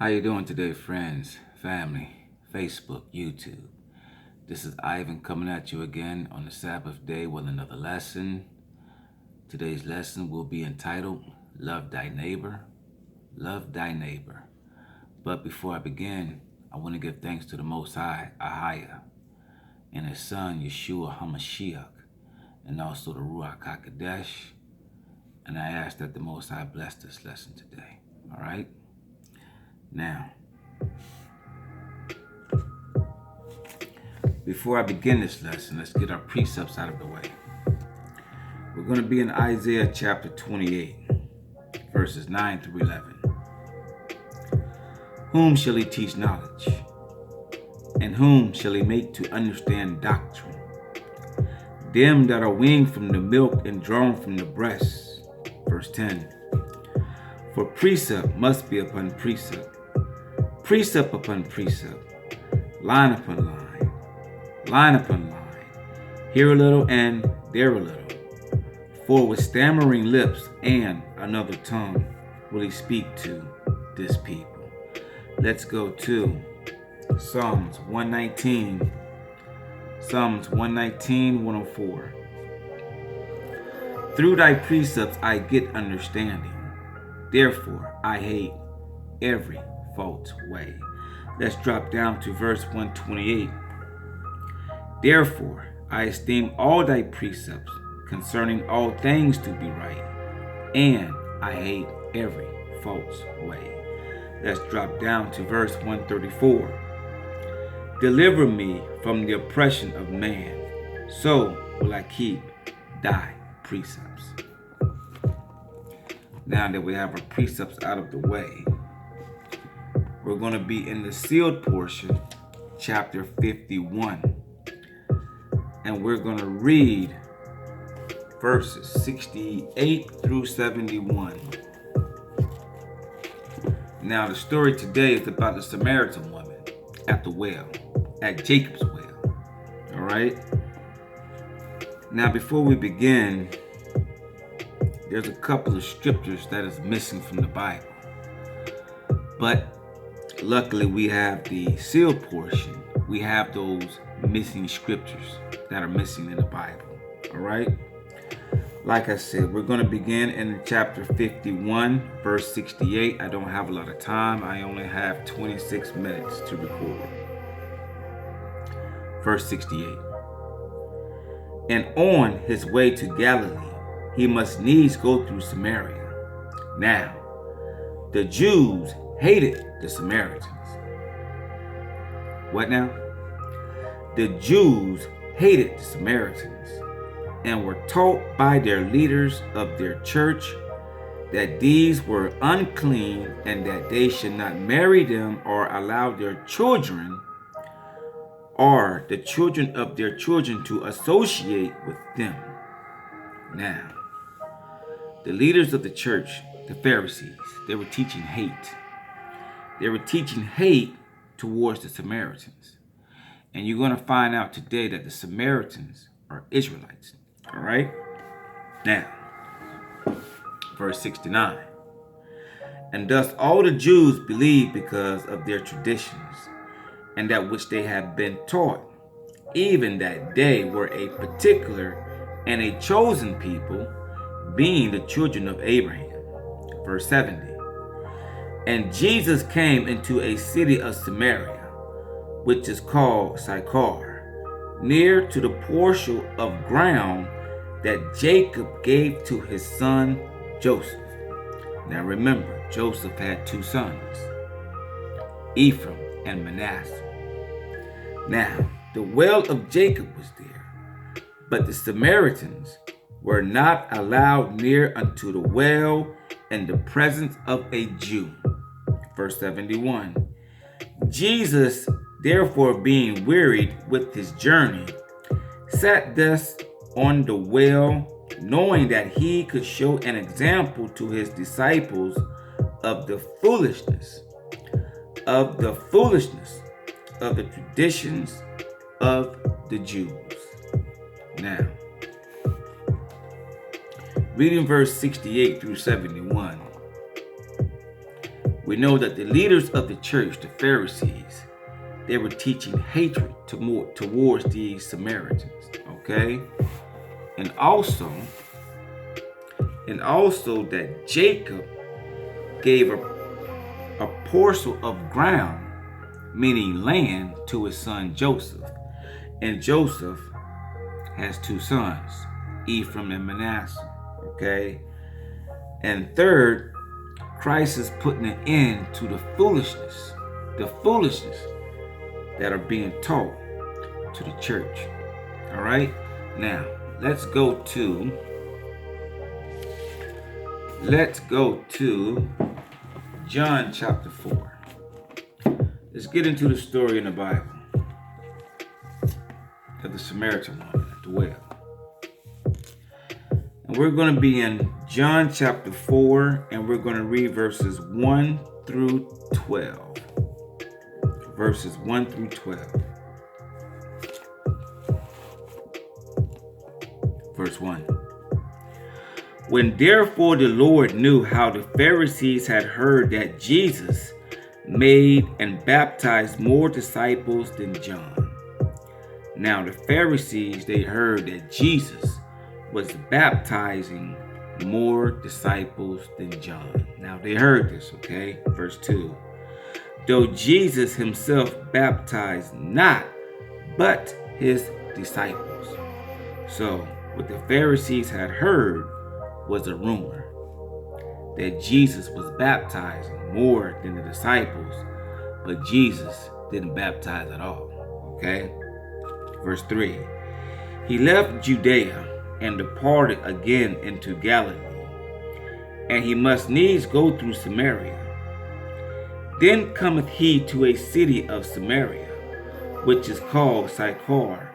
How you doing today, friends, family, Facebook, YouTube? This is Ivan coming at you again on the Sabbath day with another lesson. Today's lesson will be entitled, Love Thy Neighbor. Love Thy Neighbor. But before I begin, I want to give thanks to the Most High, Ahaya, and His Son, Yeshua HaMashiach, and also the Ruach HaKodesh. And I ask that the Most High bless this lesson today. All right? Now, before I begin this lesson, let's get our precepts out of the way. We're going to be in Isaiah chapter 28, verses 9 through 11. Whom shall he teach knowledge? And whom shall he make to understand doctrine? Them that are weaned from the milk and drawn from the breast. Verse 10. For precept must be upon precept, precept upon precept, line upon line, line upon line, here a little and there a little. For with stammering lips and another tongue will he speak to this people. Let's go to Psalms 119. Psalms 119, 104. Through thy precepts I get understanding. Therefore I hate every false way. Let's drop down to verse 128. Therefore I esteem all thy precepts concerning all things to be right, and I hate every false way. Let's drop down to verse 134. Deliver me from the oppression of man, so will I keep thy precepts. Now that we have our precepts out of the way, we're going to be in the sealed portion, chapter 51. And we're going to read verses 68 through 71. Now the story today is about the Samaritan woman at the well, at Jacob's well. All right? Now before we begin, there's a couple of scriptures that is missing from the Bible. But luckily we have the sealed portion. We have those missing scriptures that are missing in the Bible. All right? Like I said, we're going to begin in chapter 51, verse 68. I don't have a lot of time. I only have 26 minutes to record. Verse 68. And on his way to Galilee, he must needs go through Samaria. Now, the Jews hated the Samaritans. What now? The Jews hated the Samaritans and were taught by their leaders of their church that these were unclean and that they should not marry them or allow their children or the children of their children to associate with them. Now, the leaders of the church, the Pharisees, they were teaching hate. They were teaching hate towards the Samaritans. And you're going to find out today that the Samaritans are Israelites. All right? Now, verse 69. And thus all the Jews believed because of their traditions and that which they had been taught, even that they were a particular and a chosen people, being the children of Abraham. Verse 70. And Jesus came into a city of Samaria, which is called Sychar, near to the portion of ground that Jacob gave to his son Joseph. Now remember, Joseph had two sons, Ephraim and Manasseh. Now, the well of Jacob was there, but the Samaritans were not allowed near unto the well in the presence of a Jew. Verse 71. Jesus, therefore, being wearied with his journey, sat thus on the well, knowing that he could show an example to his disciples of the foolishness of the traditions of the Jews. Now, reading verse 68 through 71, We know that the leaders of the church, the Pharisees, they were teaching hatred towards these Samaritans, okay? And also that Jacob gave a parcel of ground, meaning land, to his son Joseph. And Joseph has two sons, Ephraim and Manasseh, okay? And third, Christ is putting an end to the foolishness that are being taught to the church. All right? Now, let's go to John chapter 4. Let's get into the story in the Bible of the Samaritan woman at the well. And we're going to be in John chapter 4, and we're going to read verses 1 through 12. Verses 1 through 12. Verse 1. When therefore the Lord knew how the Pharisees had heard that Jesus made and baptized more disciples than John. Now the Pharisees, they heard that Jesus was baptizing more disciples than John. Now they heard this, okay? Verse 2. Though Jesus himself baptized not, but his disciples. So what the Pharisees had heard was a rumor that Jesus was baptizing more than the disciples, but Jesus didn't baptize at all, okay? Verse 3. He left Judea and departed again into Galilee, and he must needs go through Samaria. Then cometh he to a city of Samaria, which is called Sychar,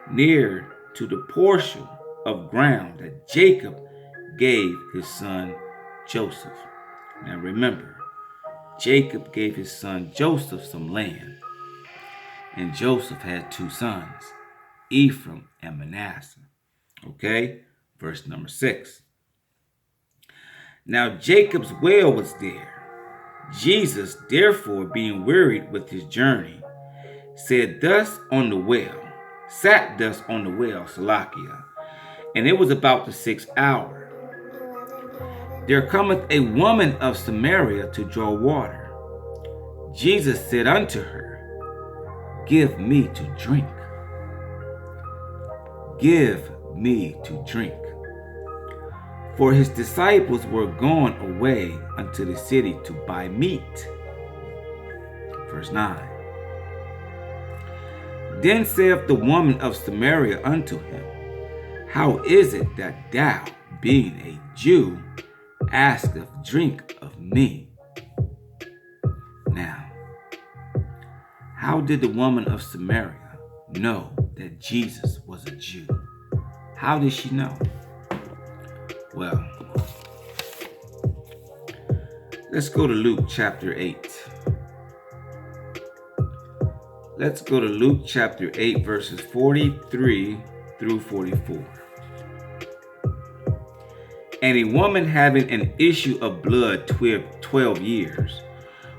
near to the portion of ground that Jacob gave his son Joseph. Now remember, Jacob gave his son Joseph some land, and Joseph had two sons, Ephraim and Manasseh. Okay, verse number 6. Now Jacob's well was there. Jesus, therefore, being wearied with his journey, sat thus on the well, Salakia, and it was about the 6th hour. There cometh a woman of Samaria to draw water. Jesus said unto her, Give me to drink. Give me to drink. For his disciples were gone away unto the city to buy meat. Verse 9. Then saith the woman of Samaria unto him, How is it that thou, being a Jew, asketh drink of me? Now, how did the woman of Samaria know that Jesus was a Jew? How did she know? Well, let's go to Luke chapter 8. Let's go to Luke chapter 8, verses 43 through 44. And a woman having an issue of blood 12 years,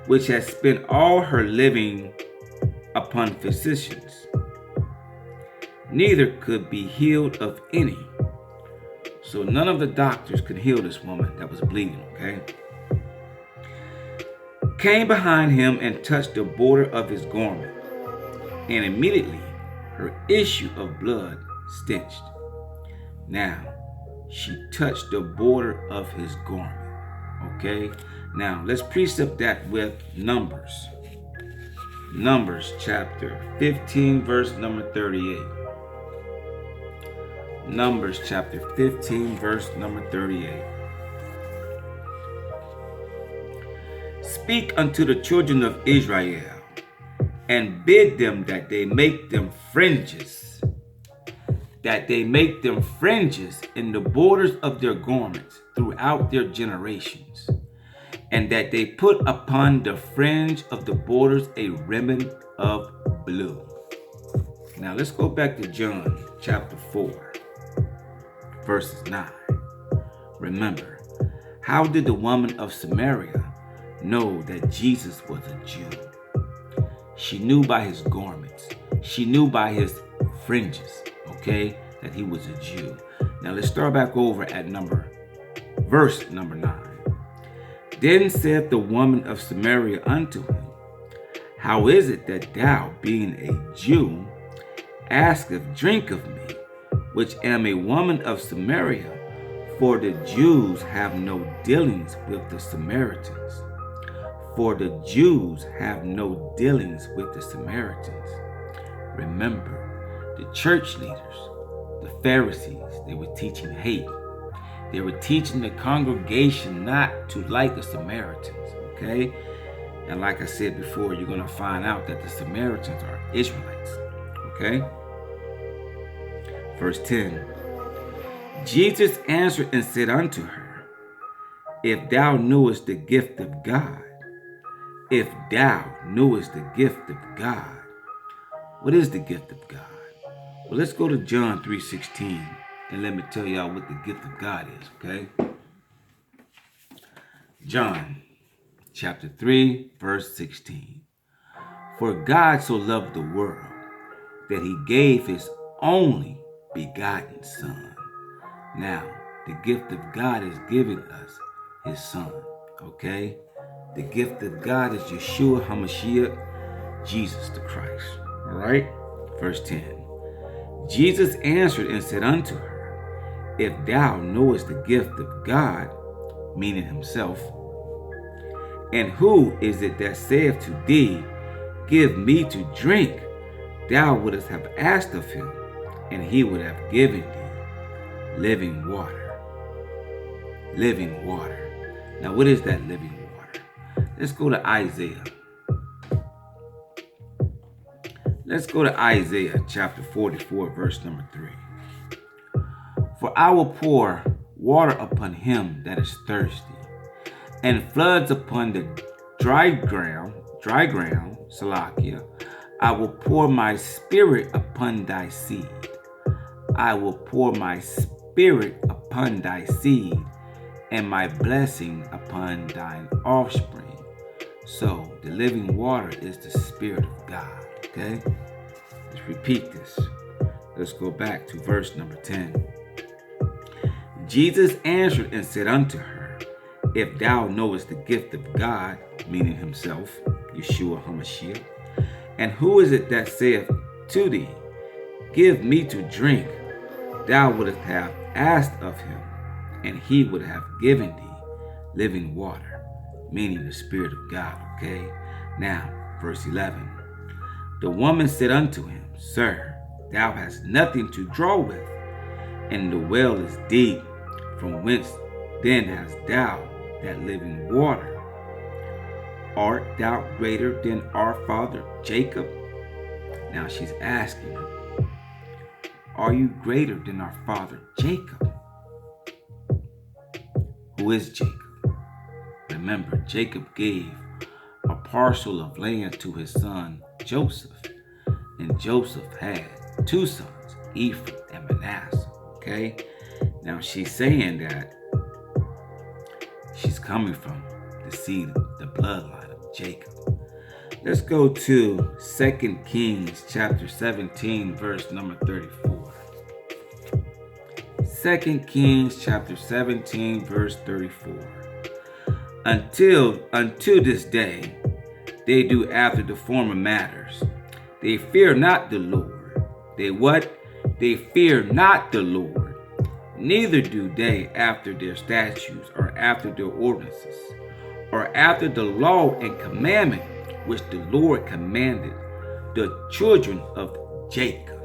which had spent all her living upon physicians, neither could be healed of any. So none of the doctors could heal this woman that was bleeding, okay? Came behind him and touched the border of his garment, and immediately her issue of blood stenched. Now, she touched the border of his garment, okay? Now, let's precept that with Numbers. Numbers chapter 15, verse number 38. Numbers chapter 15, verse number 38. Speak unto the children of Israel, and bid them that they make them fringes, in the borders of their garments throughout their generations, and that they put upon the fringe of the borders a ribbon of blue. Now let's go back to John chapter 4, verses 9. Remember, how did the woman of Samaria know that Jesus was a Jew. She knew by his garments. She knew by his fringes, okay, that he was a Jew. Now let's start back over at verse number 9. Then said the woman of Samaria unto him, How is it that thou, being a Jew, asketh drink of me, which am a woman of Samaria? For the Jews have no dealings with the Samaritans. For the Jews have no dealings with the Samaritans. Remember, the church leaders, the Pharisees, they were teaching hate. They were teaching the congregation not to like the Samaritans, okay? And like I said before, you're going to find out that the Samaritans are Israelites, okay? Verse 10. Jesus answered and said unto her, If thou knewest the gift of God, if thou knewest the gift of God. What is the gift of God? Well, let's go to John 3:16 and let me tell y'all what the gift of God is, okay? John chapter 3, verse 16. For God so loved the world that he gave his only begotten Son. Now, the gift of God is giving us his Son, okay? The gift of God is Yeshua HaMashiach, Jesus the Christ, all right? Verse 10. Jesus answered and said unto her, If thou knowest the gift of God, meaning himself, and who is it that saith to thee, Give me to drink, thou wouldst have asked of him, and he would have given thee living water. Living water. Now, what is that living water? Let's go to Isaiah. Let's go to Isaiah chapter 44, verse number 3. For I will pour water upon him that is thirsty, and floods upon the dry ground, Salakia. I will pour my spirit upon thy seed. I will pour my spirit upon thy seed, and my blessing upon thine offspring. So the living water is the Spirit of God, okay? Let's repeat this. Let's go back to verse number 10. Jesus answered and said unto her, If thou knowest the gift of God, meaning himself, Yeshua HaMashiach, and who is it that saith to thee, Give me to drink, thou wouldst have asked of him, and he would have given thee living water, meaning the Spirit of God, okay? Now, verse 11. The woman said unto him, Sir, thou hast nothing to draw with, and the well is deep. From whence then hast thou that living water? Art thou greater than our father Jacob? Now she's asking him, Are you greater than our father Jacob? Who is Jacob? Remember, Jacob gave a parcel of land to his son Joseph, and Joseph had two sons, Ephraim and Manasseh, okay? Now she's saying that she's coming from the seed, the bloodline of Jacob. Let's go to 2 Kings chapter 17, verse number 34. 2 Kings chapter 17, verse 34. Unto this day, they do after the former matters. They fear not the Lord. They what? They fear not the Lord. Neither do they after their statutes, or after their ordinances, or after the law and commandment which the Lord commanded the children of Jacob.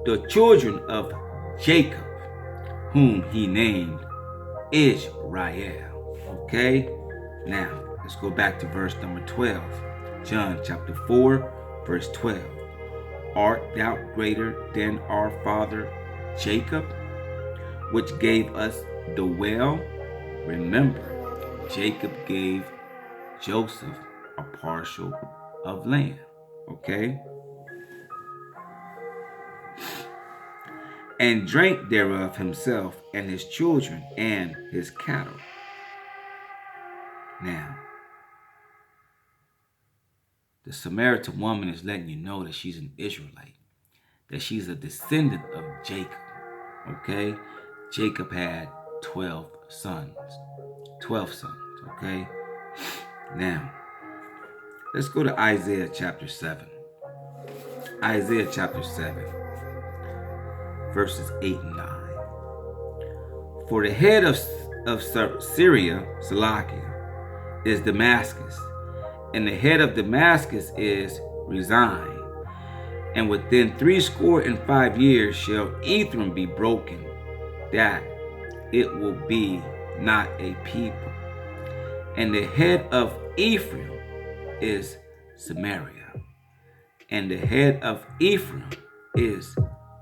The children of Jacob, whom he named Israel. Okay? Now, let's go back to verse number 12. John chapter 4, verse 12. Art thou greater than our father Jacob, which gave us the well? Remember, Jacob gave Joseph a parcel of land, okay? And drank thereof himself and his children and his cattle. Now, The Samaritan woman is letting you know that she's an Israelite, that she's a descendant of Jacob. Okay? Jacob had 12 sons. 12 sons. Okay? Now, let's go to Isaiah chapter 7. Isaiah chapter 7, verses 8 and 9. For the head of Syria, Salakia, is Damascus, and the head of Damascus is Rezin. And within 65 years shall Ephraim be broken, that it will be not a people. And the head of Ephraim is Samaria. And the head of Ephraim is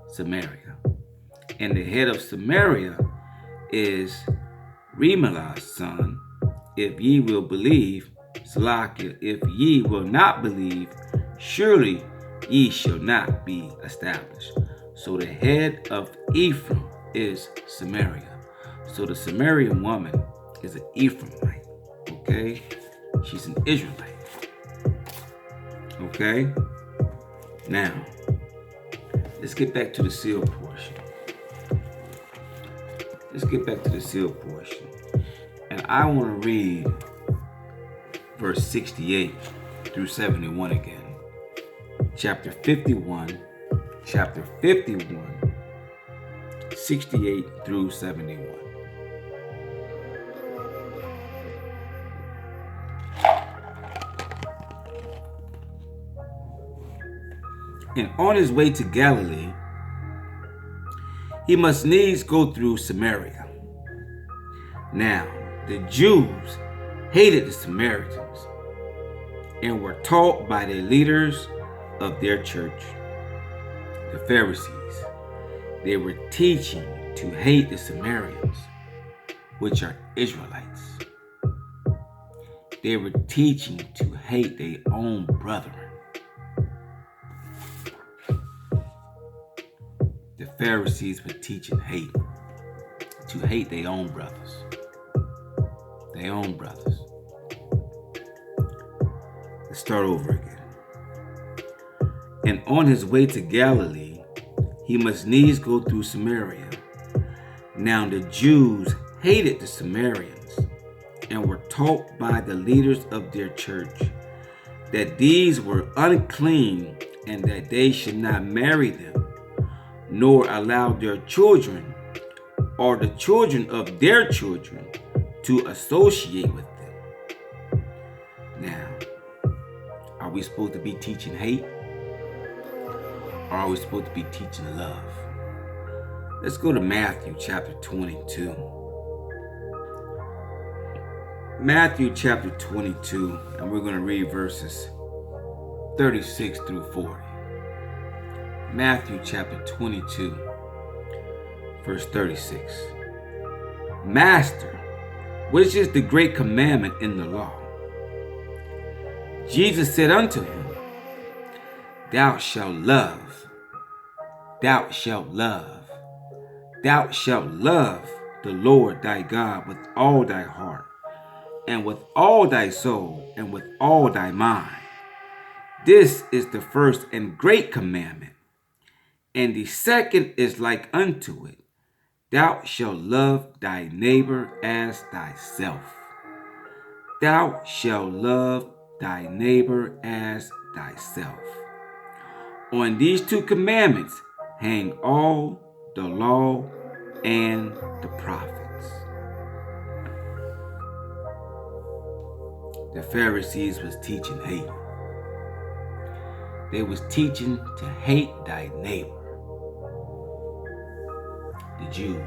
Samaria. And the head of Samaria is Remalah's son. If ye will believe, Salakia, if ye will not believe, surely ye shall not be established. So the head of Ephraim is Samaria. So the Samaritan woman is an Ephraimite. Okay? She's an Israelite. Okay? Now, let's get back to the seal portion. Let's get back to the seal portion. And I want to read verse 68 through 71 again. Chapter 51, 68 through 71. And on his way to Galilee, he must needs go through Samaria. Now, the Jews hated the Samaritans and were taught by the leaders of their church, the Pharisees. They were teaching to hate the Samaritans, which are Israelites. They were teaching to hate their own brethren. The Pharisees were teaching to hate their own brothers. Their own brothers. Let's start over again. And on his way to Galilee, he must needs go through Samaria. Now the Jews hated the Samaritans and were taught by the leaders of their church that these were unclean and that they should not marry them, nor allow their children or the children of their children to associate with them. Now, are we supposed to be teaching hate? Or are we supposed to be teaching love? Let's go to Matthew chapter 22. Matthew chapter 22, and we're going to read verses 36 through 40. Matthew chapter 22, verse 36. Master, which is the great commandment in the law? Jesus said unto him, Thou shalt love. Thou shalt love. Thou shalt love the Lord thy God with all thy heart, and with all thy soul, and with all thy mind. This is the first and great commandment. And the second is like unto it. Thou shalt love thy neighbor as thyself. Thou shalt love thy neighbor as thyself. On these two commandments hang all the law and the prophets. The Pharisees was teaching hate. They was teaching to hate thy neighbor. The Jews.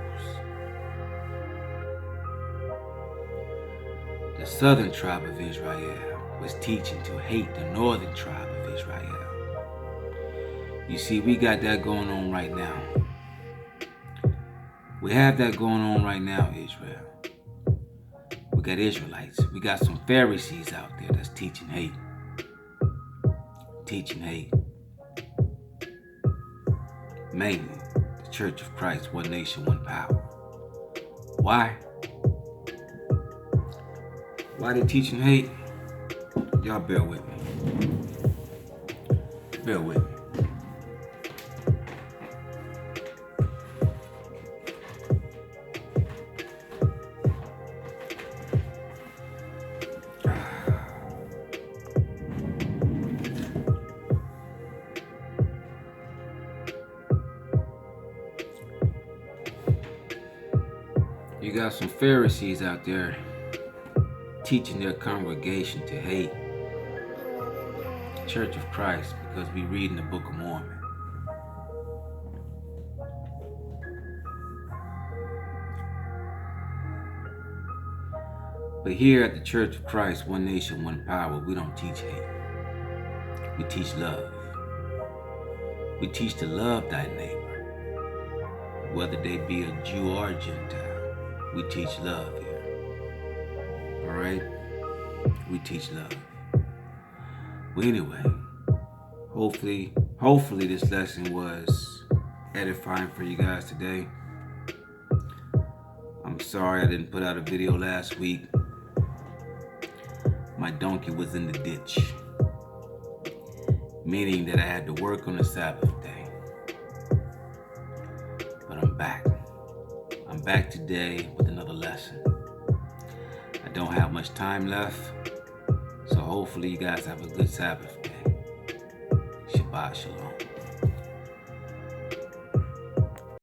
The southern tribe of Israel was teaching to hate the northern tribe of Israel. You see, we got that going on right now. We have that going on right now, Israel. We got Israelites. We got some Pharisees out there that's teaching hate. Teaching hate. Mainly, the Church of Christ, one nation, one power. Why? Why they teaching hate? Y'all bear with me. bear with me. You got some Pharisees out there teaching their congregation to hate the Church of Christ because we read in the Book of Mormon. But here at the Church of Christ, One Nation, One Power, we don't teach hate. We teach love. We teach to love thy neighbor, whether they be a Jew or a Gentile. We teach love here. All right? We teach love. Well, anyway, hopefully this lesson was edifying for you guys today. I'm sorry I didn't put out a video last week. My donkey was in the ditch, meaning that I had to work on the Sabbath day. But I'm back. I'm back today with another lesson. I don't have much time left, so hopefully you guys have a good Sabbath day. Shabbat Shalom.